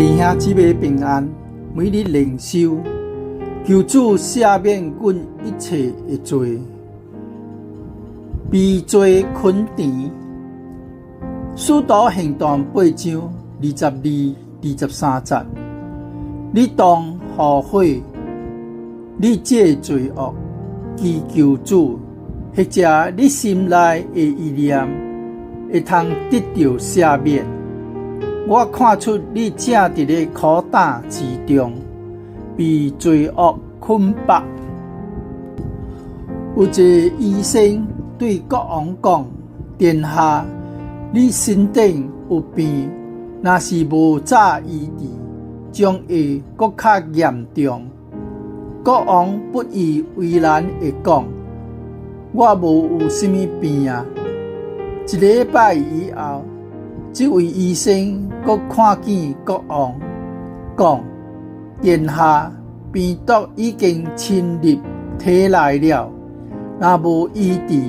弟兄姊妹平安，每日灵修，求主赦免阮一切的罪，被罪捆缠。使徒行传8章22、23節，你當後悔，你這罪惡，祈求主，或者你心內的意念，會通得到赦免。我看出你正佇咧苦膽之中，被罪惡捆綁。有一個醫生對國王講：殿下，你身體有病，若是無早醫治，將會更較嚴重。國王不以為然地講：我無有什麼病啊！一個禮拜以後，這位醫生閣看見國王，講：殿下，病毒已經侵入體內了，若無醫治，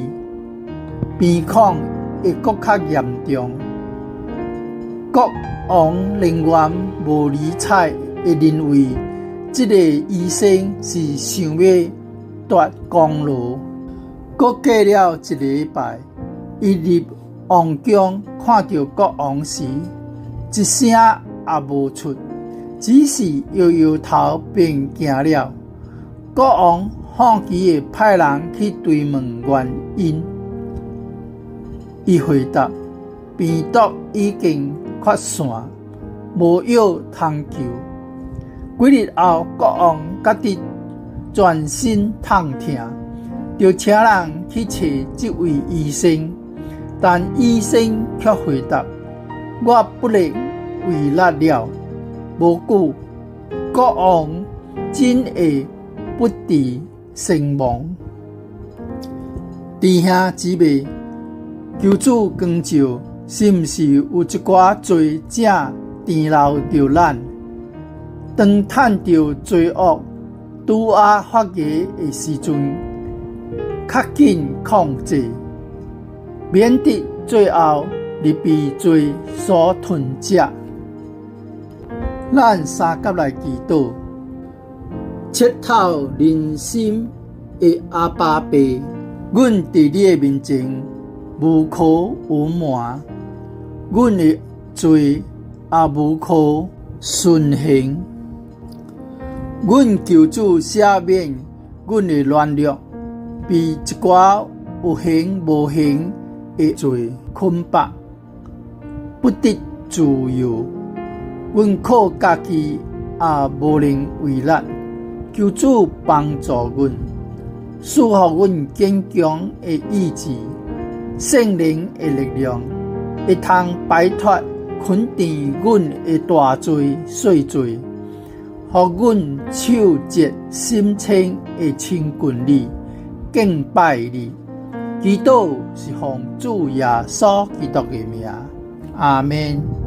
病況會閣較嚴重。國王寧願無理睬，會認為這個醫生是想要奪功勞。閣過了一個禮拜，伊入王宮看到國王時，一聲也無出，只是搖搖頭便行了。國王好奇地派人去追問原因，伊回答：病毒已經擴散，無藥通救。幾日後，國王覺得全身痛痛，就請人去找這位醫生。但醫生卻回答：我不能為力了。無久，國王真會不治身亡。弟兄姊妹，求主光照，是毋是有一寡罪正纏留着咱？當趁着罪惡拄仔發芽的時陣，較緊控制，免得最後你被罪所吞食。咱三甲來祈禱，徹透人心的阿爸爸，阮佇你的面前無可隱瞞，阮的罪也無可順行。阮求主赦免阮的軟弱，被一寡有形無形的罪捆綁，不得自由。阮靠家己也無能為力，求主幫助阮，賜予阮堅強的意志，聖靈的力量，會通擺脫捆纏阮的大罪細罪，予阮手節心清的親近你，敬拜你。祈禱是奉主耶穌基督的名，阿們。